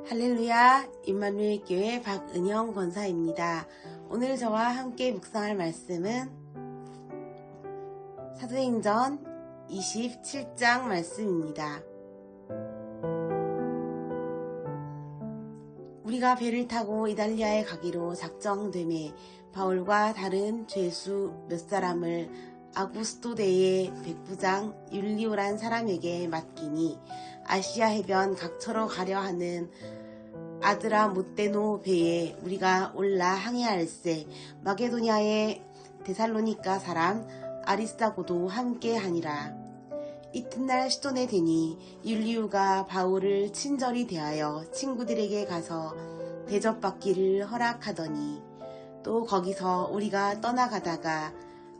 할렐루야, 임마누엘 교회 박은영 권사입니다. 오늘 저와 함께 묵상할 말씀은 사도행전 27장 말씀입니다. 우리가 배를 타고 이달리아에 가기로 작정되매 바울과 다른 죄수 몇 사람을 아구스토대의 백부장 율리오란 사람에게 맡기니 아시아 해변 각처로 가려 하는 아드라모떼노 배에 우리가 올라 항해할세. 마게도냐의 데살로니가 사람 아리스다고도 함께 하니라. 이튿날 시돈에 되니 율리오가 바울을 친절히 대하여 친구들에게 가서 대접받기를 허락하더니 또 거기서 우리가 떠나가다가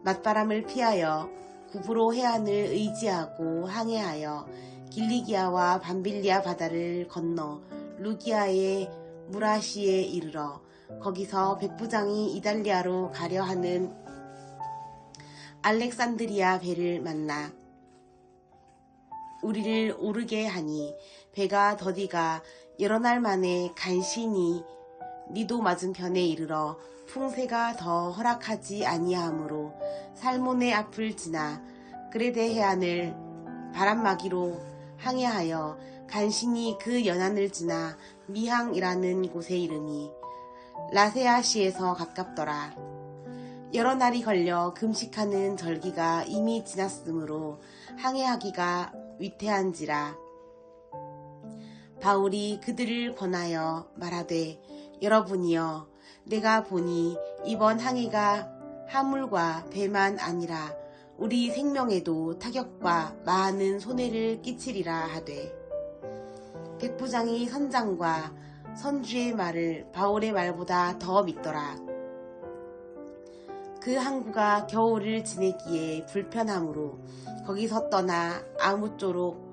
맞바람을 피하여 구브로 해안을 의지하고 항해하여 길리기아와 밤빌리아 바다를 건너 루기아의 무라시에 이르러 거기서 백부장이 이달리아로 가려 하는 알렉산드리아 배를 만나 우리를 오르게 하니 배가 더디가 여러 날 만에 간신히 니도 맞은편에 이르러 풍세가 더 허락하지 아니하므로 살모네 앞을 지나 그레데 해안을 바람막이로 항해하여 간신히 그 연안을 지나 미항이라는 곳에 이르니 라세아시에서 가깝더라. 여러 날이 걸려 금식하는 절기가 이미 지났으므로 항해하기가 위태한지라. 바울이 그들을 권하여 말하되 여러분이여 내가 보니 이번 항해가 하물과 배만 아니라 우리 생명에도 타격과 많은 손해를 끼치리라 하되 백부장이 선장과 선주의 말을 바울의 말보다 더 믿더라. 그 항구가 겨울을 지내기에 불편하므로 거기서 떠나 아무쪼록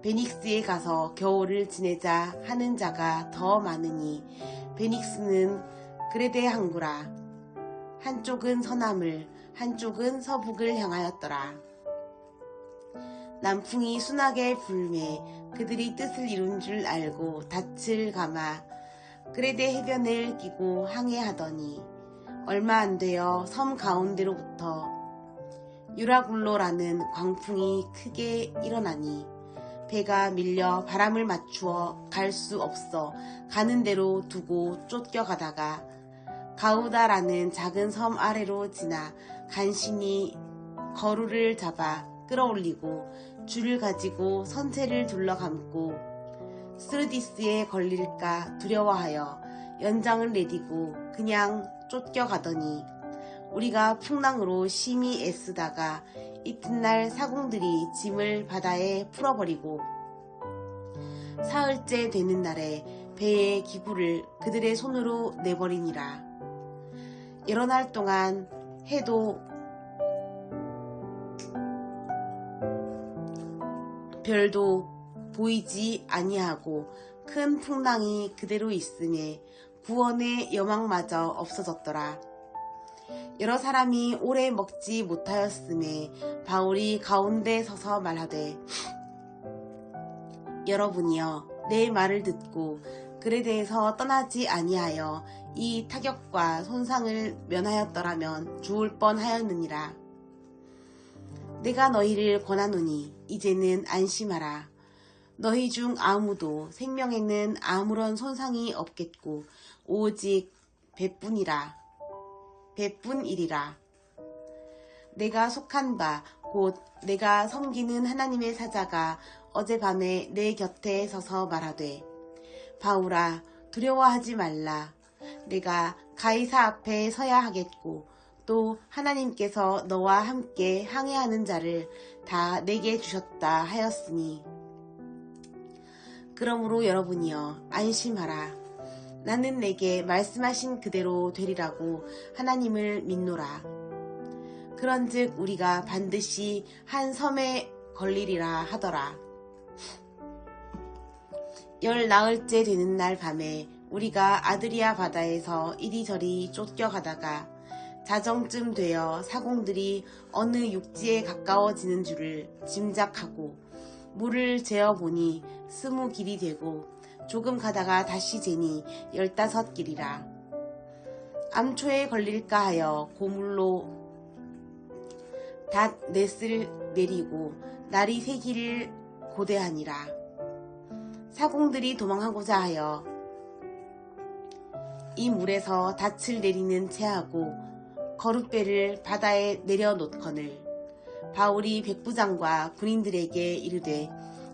베닉스에 가서 겨울을 지내자 하는 자가 더 많으니 베닉스는 그레데 항구라. 한쪽은 서남을 한쪽은 서북을 향하였더라. 남풍이 순하게 불매 그들이 뜻을 이룬 줄 알고 닻을 감아 그레데 해변을 끼고 항해하더니 얼마 안 되어 섬 가운데로부터 유라굴로라는 광풍이 크게 일어나니 배가 밀려 바람을 맞추어 갈 수 없어 가는 대로 두고 쫓겨가다가 가우다라는 작은 섬 아래로 지나 간신히 거루를 잡아 끌어올리고 줄을 가지고 선체를 둘러감고 스르디스에 걸릴까 두려워하여 연장을 내디고 그냥 쫓겨가더니 우리가 풍랑으로 심히 애쓰다가 이튿날 사공들이 짐을 바다에 풀어버리고 사흘째 되는 날에 배의 기구를 그들의 손으로 내버리니라. 여러 날 동안 해도 별도 보이지 아니하고 큰 풍랑이 그대로 있음에 구원의 여망마저 없어졌더라. 여러 사람이 오래 먹지 못하였음에 바울이 가운데 서서 말하되 여러분이여 내 말을 듣고 그레데에서 떠나지 아니하여 이 타격과 손상을 면하였더라면 죽을 뻔하였느니라. 내가 너희를 권하노니 이제는 안심하라. 너희 중 아무도 생명에는 아무런 손상이 없겠고 오직 배뿐이리라. 내가 속한 바 곧 내가 섬기는 하나님의 사자가 어젯밤에 내 곁에 서서 말하되 바울아 두려워하지 말라. 내가 가이사 앞에 서야 하겠고 또 하나님께서 너와 함께 항해하는 자를 다 내게 주셨다 하였으니 그러므로 여러분이여 안심하라. 나는 내게 말씀하신 그대로 되리라고 하나님을 믿노라. 그런즉 우리가 반드시 한 섬에 걸리리라 하더라. 열 나흘째 되는 날 밤에 우리가 아드리아 바다에서 이리저리 쫓겨가다가 자정쯤 되어 사공들이 어느 육지에 가까워지는 줄을 짐작하고 물을 재어보니 20길이 되고 조금 가다가 다시 재니 15길이라. 암초에 걸릴까 하여 고물로 닷 넷을 내리고 날이 새기를 고대하니라. 사공들이 도망하고자 하여 이 물에서 닻을 내리는 채하고 거룻배를 바다에 내려놓거늘 바울이 백부장과 군인들에게 이르되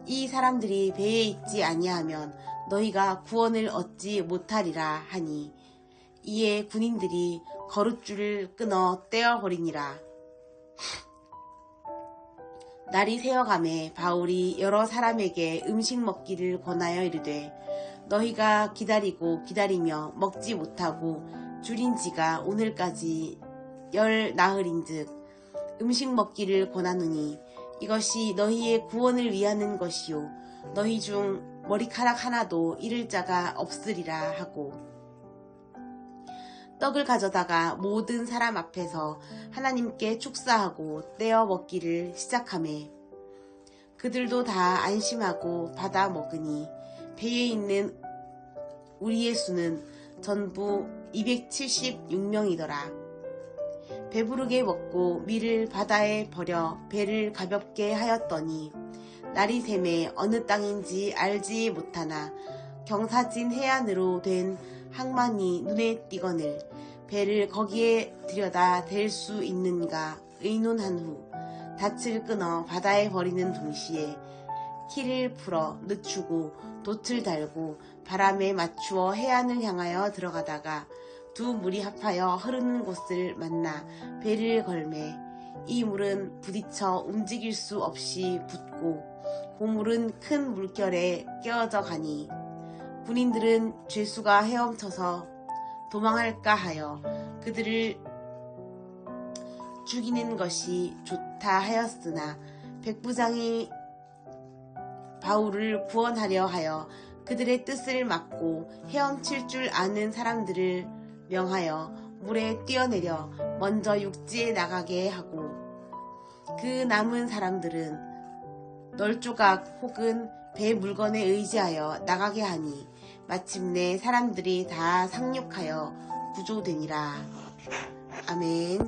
이 사람들이 배에 있지 아니하면 너희가 구원을 얻지 못하리라 하니 이에 군인들이 거룻줄을 끊어 떼어버리니라. 날이 새어가매 바울이 여러 사람에게 음식 먹기를 권하여 이르되 너희가 기다리고 기다리며 먹지 못하고 줄인 지가 오늘까지 10나흘인즉 음식 먹기를 권하노니 이것이 너희의 구원을 위하는 것이요 너희 중 머리카락 하나도 잃을 자가 없으리라 하고 떡을 가져다가 모든 사람 앞에서 하나님께 축사하고 떼어 먹기를 시작하매 그들도 다 안심하고 받아 먹으니 배에 있는 우리의 수는 전부 276명이더라. 배부르게 먹고 밀을 바다에 버려 배를 가볍게 하였더니 날이 새매 어느 땅인지 알지 못하나 경사진 해안으로 된 항만이 눈에 띄거늘 배를 거기에 들여다 댈 수 있는가 의논한 후 닻을 끊어 바다에 버리는 동시에 키를 풀어 늦추고 돛을 달고 바람에 맞추어 해안을 향하여 들어가다가 두 물이 합하여 흐르는 곳을 만나 배를 걸매 이 물은 부딪혀 움직일 수 없이 붙고 고물은 큰 물결에 깨어져 가니 군인들은 죄수가 헤엄쳐서 도망할까 하여 그들을 죽이는 것이 좋다 하였으나 백부장이 바울을 구원하려 하여 그들의 뜻을 막고 헤엄칠 줄 아는 사람들을 명하여 물에 뛰어내려 먼저 육지에 나가게 하고 그 남은 사람들은 널조각 혹은 배 물건에 의지하여 나가게 하니 마침내 사람들이 다 상륙하여 구조되니라. 아멘.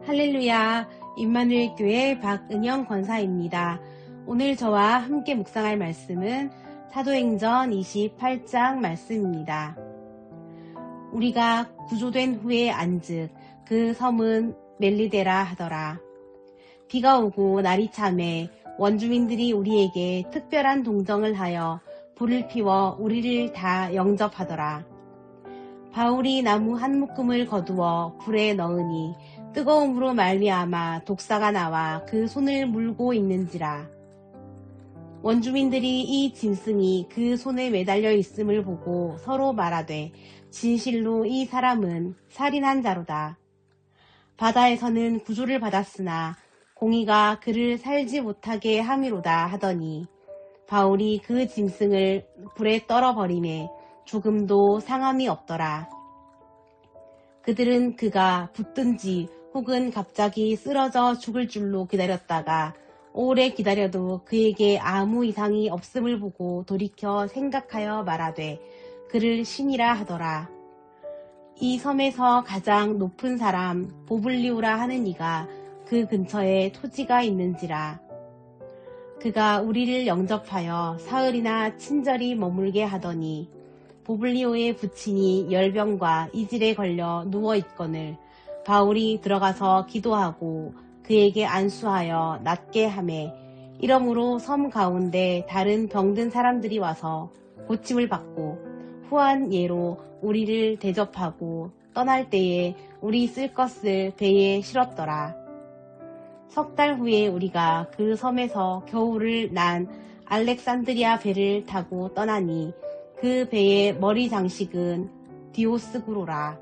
할렐루야. 임마누엘 교회 박은영 권사입니다. 오늘 저와 함께 묵상할 말씀은 사도행전 28장 말씀입니다. 우리가 구조된 후에 안즉 그 섬은 멜리데라 하더라. 비가 오고 날이 차매 원주민들이 우리에게 특별한 동정을 하여 불을 피워 우리를 다 영접하더라. 바울이 나무 한 묶음을 거두어 불에 넣으니 뜨거움으로 말미암아 독사가 나와 그 손을 물고 있는지라. 원주민들이 이 짐승이 그 손에 매달려 있음을 보고 서로 말하되 진실로 이 사람은 살인한 자로다. 바다에서는 구조를 받았으나 공의가 그를 살지 못하게 함이로다 하더니 바울이 그 짐승을 불에 떨어버리매 조금도 상함이 없더라. 그들은 그가 붙든지 혹은 갑자기 쓰러져 죽을 줄로 기다렸다가 오래 기다려도 그에게 아무 이상이 없음을 보고 돌이켜 생각하여 말하되 그를 신이라 하더라. 이 섬에서 가장 높은 사람 보블리오라 하는 이가 그 근처에 토지가 있는지라. 그가 우리를 영접하여 사흘이나 친절히 머물게 하더니 보블리오의 부친이 열병과 이질에 걸려 누워있거늘 바울이 들어가서 기도하고 그에게 안수하여 낫게 하매 이러므로 섬 가운데 다른 병든 사람들이 와서 고침을 받고 후한 예로 우리를 대접하고 떠날 때에 우리 쓸 것을 배에 실었더라. 석 달 후에 우리가 그 섬에서 겨울을 난 알렉산드리아 배를 타고 떠나니 그 배의 머리 장식은 디오스구로라.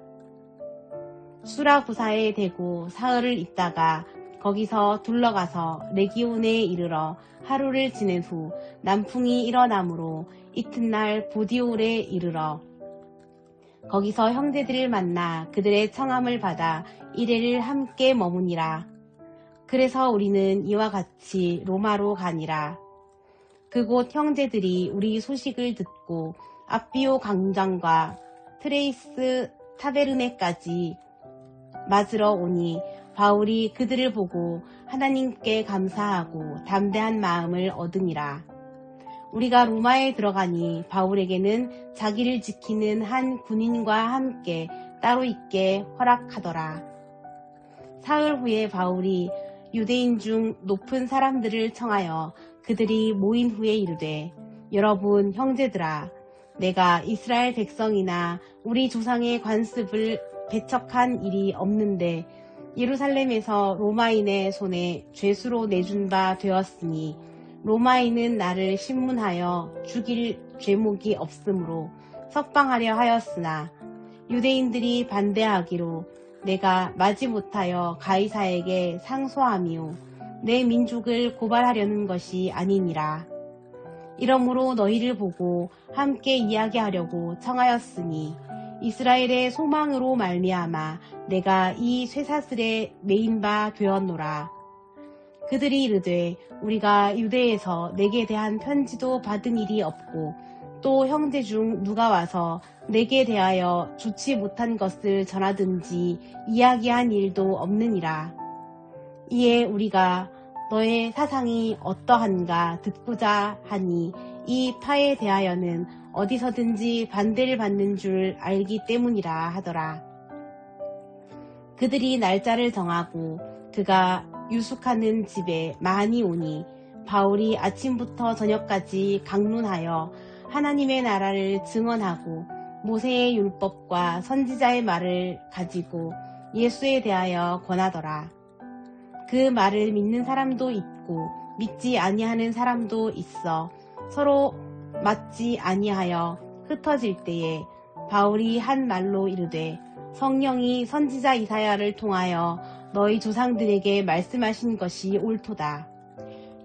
수라구사에 대고 사흘을 있다가 거기서 둘러가서 레기온에 이르러 하루를 지낸 후 남풍이 일어나므로 이튿날 보디올에 이르러 거기서 형제들을 만나 그들의 청함을 받아 이레를 함께 머무니라. 그래서 우리는 이와 같이 로마로 가니라. 그곳 형제들이 우리 소식을 듣고 앞비오 광장과 트레이스 타베르네까지 맞으러 오니 바울이 그들을 보고 하나님께 감사하고 담대한 마음을 얻으니라. 우리가 로마에 들어가니 바울에게는 자기를 지키는 한 군인과 함께 따로 있게 허락하더라. 사흘 후에 바울이 유대인 중 높은 사람들을 청하여 그들이 모인 후에 이르되, 여러분 형제들아, 내가 이스라엘 백성이나 우리 조상의 관습을 배척한 일이 없는데 예루살렘에서 로마인의 손에 죄수로 내준 바 되었으니 로마인은 나를 신문하여 죽일 죄목이 없으므로 석방하려 하였으나 유대인들이 반대하기로 내가 마지못하여 가이사에게 상소하며 내 민족을 고발하려는 것이 아니니라. 이러므로 너희를 보고 함께 이야기하려고 청하였으니 이스라엘의 소망으로 말미암아 내가 이 쇠사슬에 매인 바 되었노라. 그들이 이르되 우리가 유대에서 내게 대한 편지도 받은 일이 없고 또 형제 중 누가 와서 내게 대하여 좋지 못한 것을 전하든지 이야기한 일도 없느니라. 이에 우리가 너의 사상이 어떠한가 듣고자 하니 이 파에 대하여는 어디서든지 반대를 받는 줄 알기 때문이라 하더라. 그들이 날짜를 정하고 그가 유숙하는 집에 많이 오니 바울이 아침부터 저녁까지 강론하여 하나님의 나라를 증언하고 모세의 율법과 선지자의 말을 가지고 예수에 대하여 권하더라. 그 말을 믿는 사람도 있고 믿지 아니하는 사람도 있어 서로 맞지 아니하여 흩어질 때에 바울이 한 말로 이르되 성령이 선지자 이사야를 통하여 너희 조상들에게 말씀하신 것이 옳도다.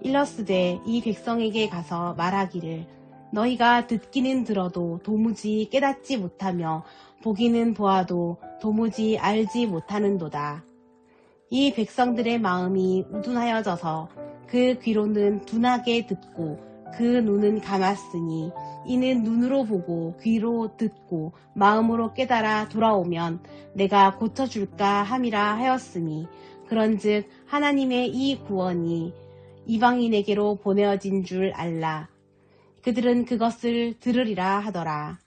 일러스되 이 백성에게 가서 말하기를 너희가 듣기는 들어도 도무지 깨닫지 못하며 보기는 보아도 도무지 알지 못하는도다. 이 백성들의 마음이 우둔하여져서 그 귀로는 둔하게 듣고 그 눈은 감았으니 이는 눈으로 보고 귀로 듣고 마음으로 깨달아 돌아오면 내가 고쳐줄까 함이라 하였으니 그런즉 하나님의 이 구원이 이방인에게로 보내어진 줄 알라. 그들은 그것을 들으리라 하더라.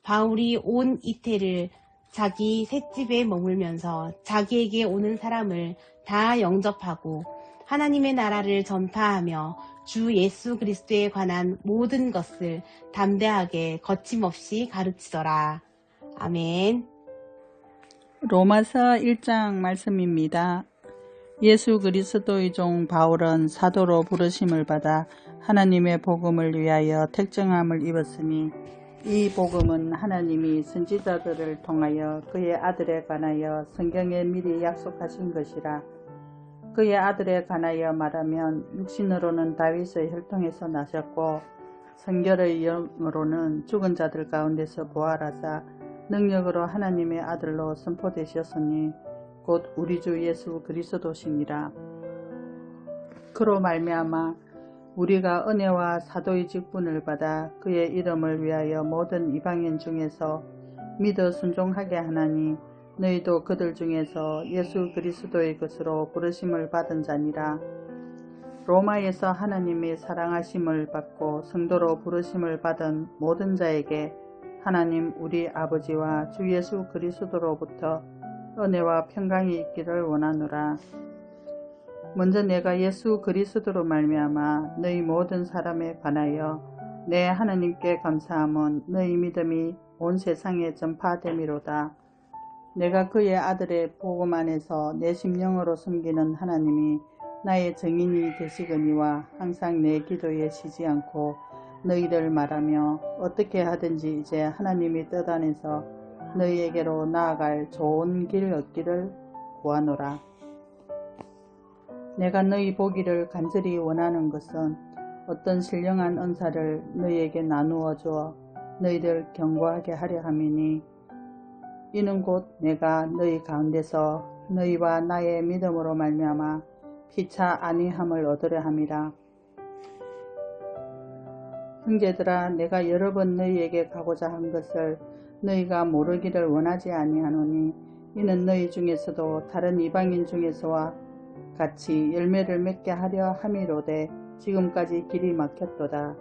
바울이 온 이태를 자기 셋집에 머물면서 자기에게 오는 사람을 다 영접하고 하나님의 나라를 전파하며 주 예수 그리스도에 관한 모든 것을 담대하게 거침없이 가르치더라. 아멘. 로마서 1장 말씀입니다. 예수 그리스도의 종 바울은 사도로 부르심을 받아 하나님의 복음을 위하여 택정함을 입었으니 이 복음은 하나님이 선지자들을 통하여 그의 아들에 관하여 성경에 미리 약속하신 것이라. 그의 아들에 관하여 말하면 육신으로는 다윗의 혈통에서 나셨고 성결의 영으로는 죽은 자들 가운데서 부활하사 능력으로 하나님의 아들로 선포되셨으니 곧 우리 주 예수 그리스도시니라. 그로 말미암아 우리가 은혜와 사도의 직분을 받아 그의 이름을 위하여 모든 이방인 중에서 믿어 순종하게 하나니 너희도 그들 중에서 예수 그리스도의 것으로 부르심을 받은 자니라. 로마에서 하나님의 사랑하심을 받고 성도로 부르심을 받은 모든 자에게 하나님 우리 아버지와 주 예수 그리스도로부터 은혜와 평강이 있기를 원하노라. 먼저 내가 예수 그리스도로 말미암아 너희 모든 사람에 관하여 내 하나님께 감사함은 너희 믿음이 온 세상에 전파됨이로다. 내가 그의 아들의 복음 안에서 내 심령으로 섬기는 하나님이 나의 증인이 되시거니와 항상 내 기도에 쉬지 않고 너희를 말하며 어떻게 하든지 이제 하나님이 뜻 안에서 너희에게로 나아갈 좋은 길 얻기를 구하노라. 내가 너희 보기를 간절히 원하는 것은 어떤 신령한 은사를 너희에게 나누어 주어 너희를 견고하게 하려 함이니 이는 곧 내가 너희 가운데서 너희와 나의 믿음으로 말미암아 피차 안위함을 얻으려 함이라. 형제들아, 내가 여러 번 너희에게 가고자 한 것을 너희가 모르기를 원하지 아니하노니 이는 너희 중에서도 다른 이방인 중에서와 같이 열매를 맺게 하려 함이로되 지금까지 길이 막혔도다.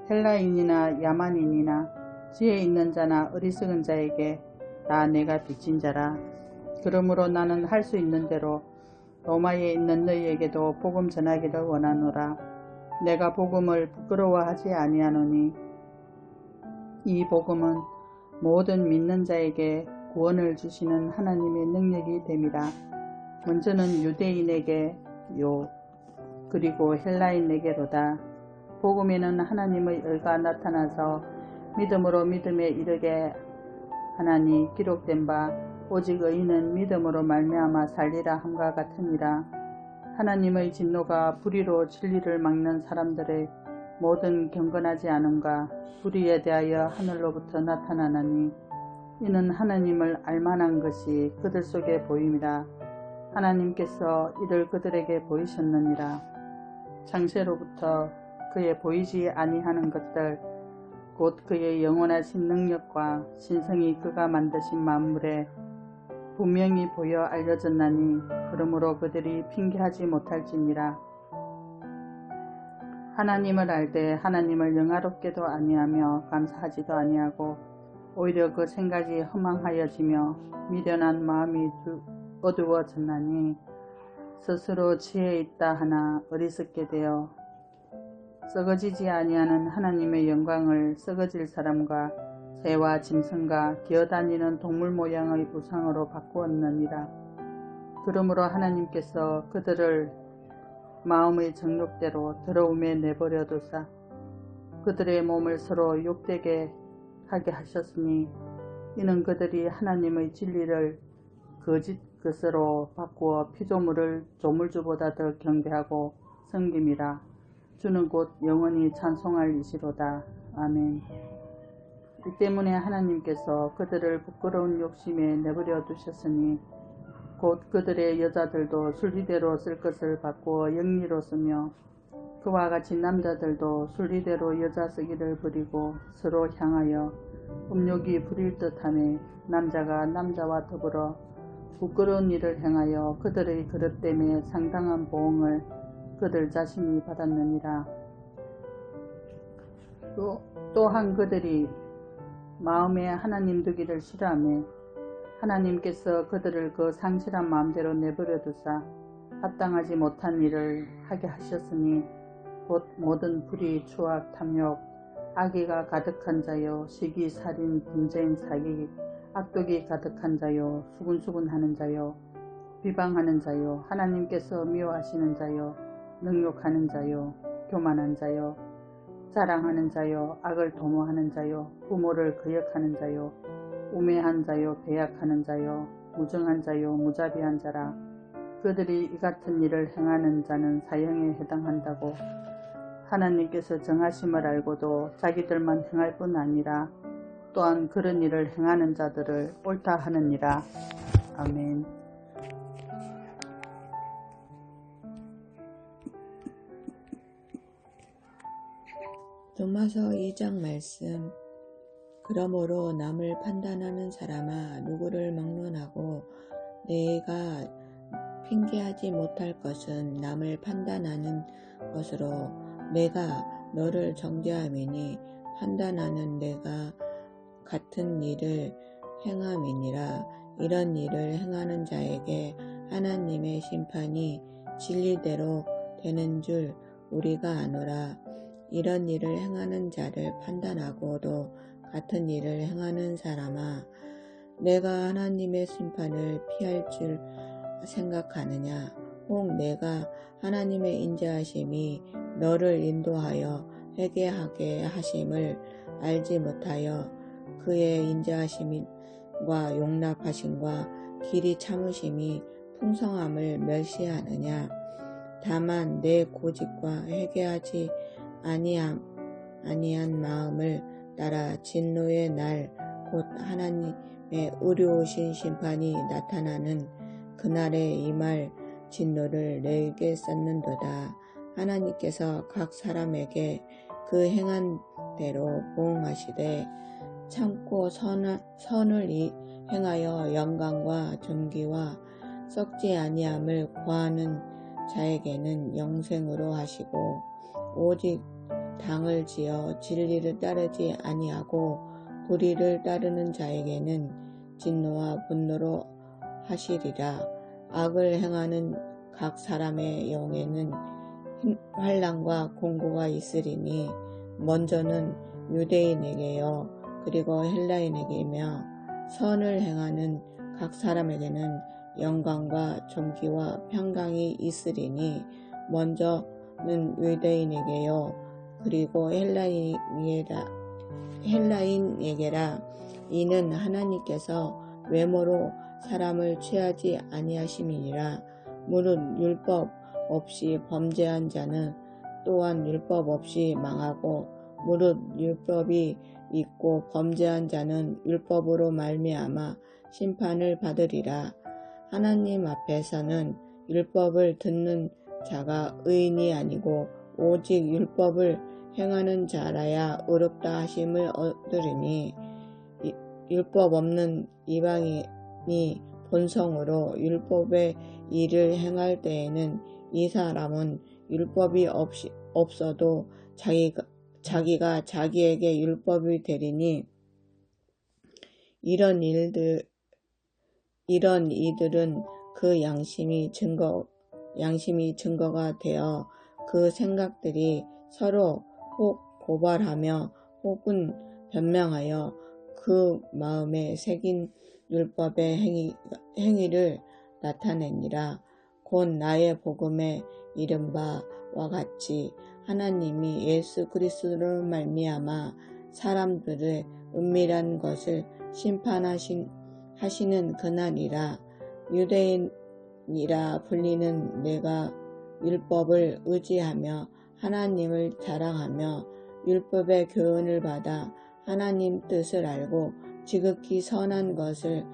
헬라인이나 야만인이나 지혜 있는 자나 어리석은 자에게 다 내가 빚진 자라. 그러므로 나는 할 수 있는 대로 로마에 있는 너희에게도 복음 전하기를 원하노라. 내가 복음을 부끄러워하지 아니하노니 이 복음은 모든 믿는 자에게 구원을 주시는 하나님의 능력이 됨이라. 먼저는 유대인에게요 그리고 헬라인에게로다. 복음에는 하나님의 의가 나타나서 믿음으로 믿음에 이르게 하나니 기록된 바 오직 의인은 믿음으로 말미암아 살리라 함과 같으니라. 하나님의 진노가 불의로 진리를 막는 사람들의 모든 경건하지 않음과 불의에 대하여 하늘로부터 나타나나니 이는 하나님을 알만한 것이 그들 속에 보임이라. 하나님께서 이를 그들에게 보이셨느니라. 창세로부터 그의 보이지 아니하는 것들 곧 그의 영원하신 능력과 신성이 그가 만드신 만물에 분명히 보여 알려졌나니 그러므로 그들이 핑계하지 못할지니라. 하나님을 알되 하나님을 영화롭게도 아니하며 감사하지도 아니하고 오히려 그 생각이 허망하여지며 미련한 마음이 어두워졌나니 스스로 지혜 있다 하나 어리석게 되어 썩어지지 아니하는 하나님의 영광을 썩어질 사람과 새와 짐승과 기어다니는 동물 모양의 우상으로 바꾸었느니라. 그러므로 하나님께서 그들을 마음의 정욕대로 더러움에 내버려 두사 그들의 몸을 서로 욕되게 하게 하셨으니 이는 그들이 하나님의 진리를 거짓 것으로 바꾸어 피조물을 조물주보다 더 경배하고 섬김이라. 주는 곧 영원히 찬송할 이시로다. 아멘. 이 때문에 하나님께서 그들을 부끄러운 욕심에 내버려 두셨으니 곧 그들의 여자들도 순리대로 쓸 것을 바꾸어 영리로 쓰며 그와 같이 남자들도 순리대로 여자 쓰기를 버리고 서로 향하여 음욕이 부릴 듯하며 남자가 남자와 더불어 부끄러운 일을 행하여 그들의 그릇 때문에 상당한 보응을 그들 자신이 받았느니라. 또한 그들이 마음에 하나님 두기를 싫어하며 하나님께서 그들을 그 상실한 마음대로 내버려 두사 합당하지 못한 일을 하게 하셨으니 곧 모든 불의, 추악, 탐욕, 악의가 가득한 자요, 시기, 살인, 분쟁, 사기, 악독이 가득한 자요, 수군수군하는 자요, 비방하는 자요, 하나님께서 미워하시는 자요, 능욕하는 자요, 교만한 자요, 자랑하는 자요, 악을 도모하는 자요, 부모를 거역하는 자요, 우매한 자요, 배약하는 자요, 무정한 자요, 무자비한 자라. 그들이 이 같은 일을 행하는 자는 사형에 해당한다고 하나님께서 정하심을 알고도 자기들만 행할 뿐 아니라 또한 그런 일을 행하는 자들을 옳다 하느니라. 아멘. 로마서 2장 말씀. 그러므로 남을 판단하는 사람아 누구를 막론하고 내가 핑계하지 못할 것은 남을 판단하는 것으로 내가 너를 정죄함이니 판단하는 내가 같은 일을 행함이니라. 이런 일을 행하는 자에게 하나님의 심판이 진리대로 되는 줄 우리가 아노라. 이런 일을 행하는 자를 판단하고도 같은 일을 행하는 사람아, 내가 하나님의 심판을 피할 줄 생각하느냐? 혹 내가 하나님의 인자하심이 너를 인도하여 회개하게 하심을 알지 못하여 그의 인자하심이 용납하심과 길이 참으심이 풍성함을 멸시하느냐. 다만 내 고집과 회개하지 아니한 마음을 따라 진노의 날 곧 하나님의 의로우신 심판이 나타나는 그날에 임할 진노를 내게 쌓는도다. 하나님께서 각 사람에게 그 행한 대로 보응하시되 참고 선을 행하여 영광과 존귀와 썩지 아니함을 구하는 자에게는 영생으로 하시고 오직 당을 지어 진리를 따르지 아니하고 불의를 따르는 자에게는 진노와 분노로 하시리라. 악을 행하는 각 사람의 영에는 환난과 공고가 있으리니 먼저는 유대인에게요 그리고 헬라인에게며 선을 행하는 각 사람에게는 영광과 존귀와 평강이 있으리니 먼저는 유대인에게요 그리고 헬라인에게라. 이는 하나님께서 외모로 사람을 취하지 아니하심이니라. 무릇 율법 없이 범죄한 자는 또한 율법 없이 망하고 무릇 율법이 있고 범죄한 자는 율법으로 말미암아 심판을 받으리라. 하나님 앞에서는 율법을 듣는 자가 의인이 아니고 오직 율법을 행하는 자라야 의롭다 하심을 얻으리니 율법 없는 이방인이 본성으로 율법의 일을 행할 때에는 이 사람은 율법이 없어도 자기가 자기에게 율법이 되리니 이런 이들은 그 양심이 증거가 되어 그 생각들이 서로 혹 고발하며 혹은 변명하여 그 마음에 새긴 율법의 행위를 나타내니라. 곧 나의 복음에 이른 바와 같이 하나님이 예수 그리스도로 말미암아 사람들의 은밀한 것을 심판하시는 그날이라. 유대인이라 불리는 내가 율법을 의지하며 하나님을 자랑하며 율법의 교훈을 받아 하나님 뜻을 알고 지극히 선한 것을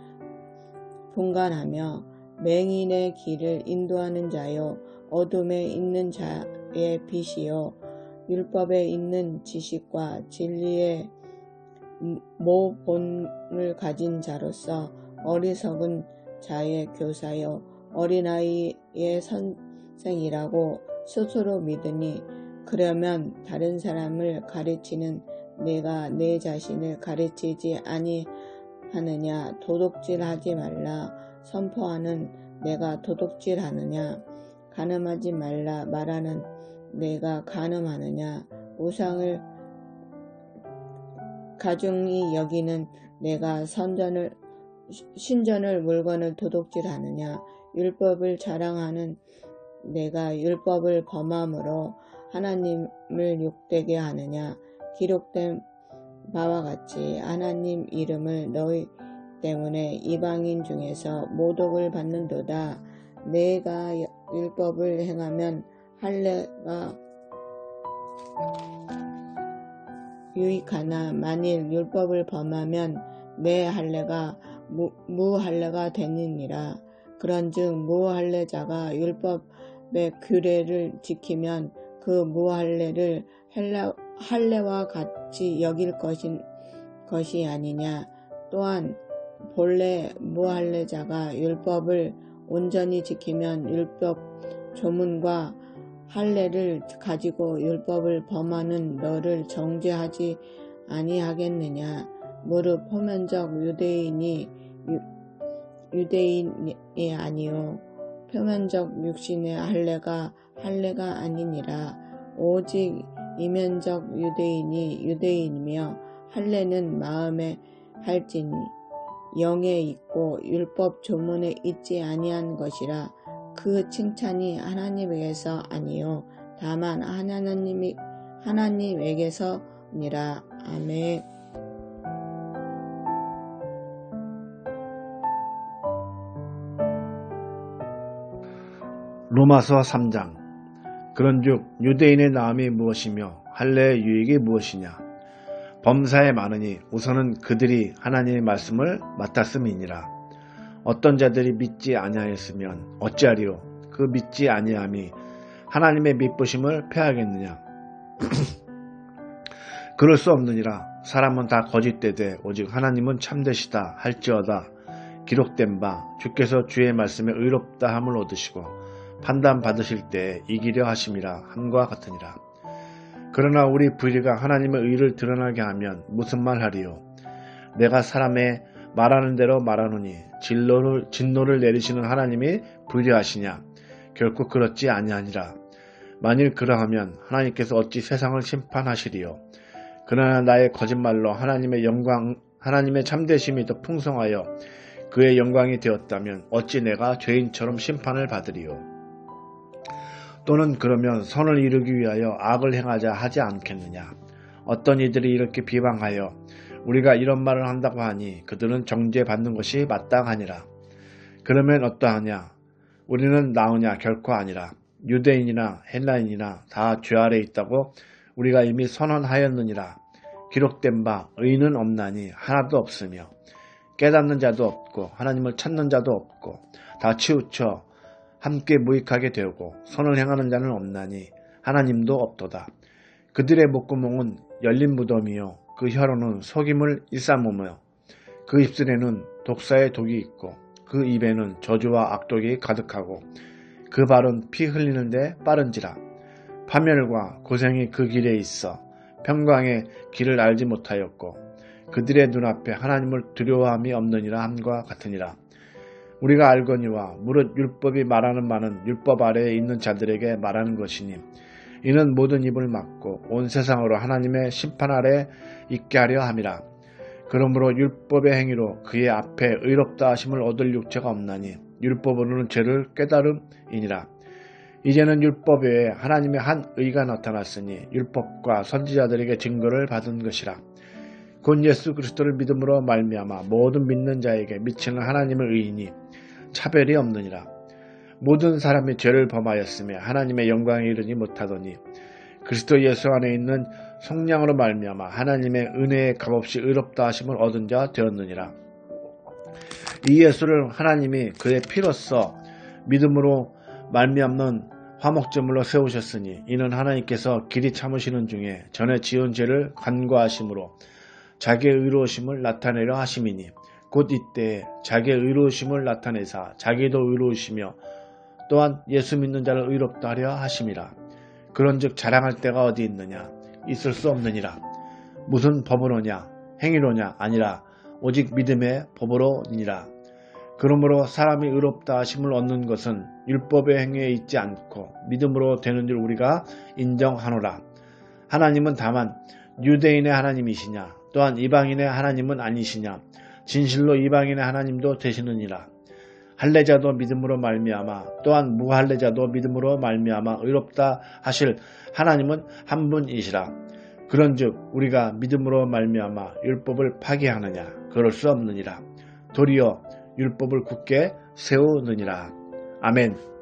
분간하며 맹인의 길을 인도하는 자요 어둠에 있는 자의 빛이요 율법에 있는 지식과 진리의 모본을 가진 자로서 어리석은 자의 교사요 어린아이의 선생이라고 스스로 믿으니 그러면 다른 사람을 가르치는 내가 내 자신을 가르치지 아니하느냐. 도둑질하지 말라 선포하는 내가 도둑질하느냐. 간음하지 말라 말하는 내가 간음하느냐. 우상을 가중히 여기는 내가 신전을 물건을 도둑질하느냐. 율법을 자랑하는 내가 율법을 범함으로 하나님을 욕되게 하느냐. 기록된 바와 같이 하나님 이름을 너희 때문에 이방인 중에서 모독을 받는도다. 내가 율법을 행하면 할례가 유익하나 만일 율법을 범하면 내 할례가 무할례가 되느니라. 그런즉 무할례자가 율법의 규례를 지키면 그 무할례를 할례와 같이 여길 것이 아니냐. 또한 본래 무할례자가 율법을 온전히 지키면 율법 조문과 할례를 가지고 율법을 범하는 너를 정죄하지 아니하겠느냐. 무릇 표면적 유대인이 아니요 표면적 육신의 할례가 아니니라. 오직 이면적 유대인이 유대인이며 할례는 마음에 할지니 영에 있고 율법 조문에 있지 아니한 것이라. 그 칭찬이 하나님에게서 아니요 다만 하나님에게서니라. 아멘. 로마서 3장. 그런즉 유대인의 나음이 무엇이며 할례의 유익이 무엇이냐. 범사에 많으니 우선은 그들이 하나님의 말씀을 맡았음이니라. 어떤 자들이 믿지 아니하였으면 어찌하리요. 그 믿지 아니함이 하나님의 믿으심을 패하겠느냐. 그럴 수 없느니라. 사람은 다 거짓되되 오직 하나님은 참되시다 할지어다. 기록된 바 주께서 주의 말씀에 의롭다 함을 얻으시고 판단 받으실 때에 이기려 하심이라 함과 같으니라. 그러나 우리 불의가 하나님의 의를 드러나게 하면 무슨 말 하리요. 내가 사람의 말하는 대로 말하노니 진노를 내리시는 하나님이 불의하시냐. 결코 그렇지 아니하니라. 만일 그러하면 하나님께서 어찌 세상을 심판하시리요. 그러나 나의 거짓말로 하나님의 참되심이 더 풍성하여 그의 영광이 되었다면 어찌 내가 죄인처럼 심판을 받으리요. 또는 그러면 선을 이루기 위하여 악을 행하자 하지 않겠느냐. 어떤 이들이 이렇게 비방하여 우리가 이런 말을 한다고 하니 그들은 정죄받는 것이 마땅하니라. 그러면 어떠하냐. 우리는 나으냐 결코 아니라. 유대인이나 헬라인이나 다 죄 아래 있다고 우리가 이미 선언하였느니라. 기록된 바 의는 없나니 하나도 없으며 깨닫는 자도 없고 하나님을 찾는 자도 없고 다 치우쳐 함께 무익하게 되고 선을 행하는 자는 없나니 하나님도 없도다. 그들의 목구멍은 열린 무덤이요 그 혀로는 속임을 일삼으며 그 입술에는 독사의 독이 있고 그 입에는 저주와 악독이 가득하고 그 발은 피 흘리는데 빠른지라. 파멸과 고생이 그 길에 있어 평강의 길을 알지 못하였고 그들의 눈앞에 하나님을 두려워함이 없느니라 함과 같으니라. 우리가 알거니와 무릇 율법이 말하는 바는 율법 아래에 있는 자들에게 말하는 것이니 이는 모든 입을 막고 온 세상으로 하나님의 심판 아래 있게 하려 함이라. 그러므로 율법의 행위로 그의 앞에 의롭다 하심을 얻을 육체가 없나니 율법으로는 죄를 깨달음이니라. 이제는 율법 외에 하나님의 한 의가 나타났으니 율법과 선지자들에게 증거를 받은 것이라. 곧 예수 그리스도를 믿음으로 말미암아 모든 믿는 자에게 미치는 하나님의 의인이 차별이 없느니라. 모든 사람이 죄를 범하였으며 하나님의 영광에 이르지 못하더니 그리스도 예수 안에 있는 성령으로 말미암아 하나님의 은혜에 값없이 의롭다 하심을 얻은 자 되었느니라. 이 예수를 하나님이 그의 피로써 믿음으로 말미암는 화목제물로 세우셨으니 이는 하나님께서 길이 참으시는 중에 전에 지은 죄를 간과하심으로 자기의 의로우심을 나타내려 하심이니 곧 이때에 자기의 의로우심을 나타내사 자기도 의로우시며 또한 예수 믿는 자를 의롭다 하려 하심이라. 그런즉 자랑할 데가 어디 있느냐. 있을 수 없느니라. 무슨 법으로냐 행위로냐 아니라 오직 믿음의 법으로니라. 그러므로 사람이 의롭다 하심을 얻는 것은 율법의 행위에 있지 않고 믿음으로 되는 줄 우리가 인정하노라. 하나님은 다만 유대인의 하나님이시냐 또한 이방인의 하나님은 아니시냐. 진실로 이방인의 하나님도 되시느니라. 할례자도 믿음으로 말미암아 또한 무할례자도 믿음으로 말미암아 의롭다 하실 하나님은 한 분이시라. 그런즉 우리가 믿음으로 말미암아 율법을 파기하느냐. 그럴 수 없느니라. 도리어 율법을 굳게 세우느니라. 아멘.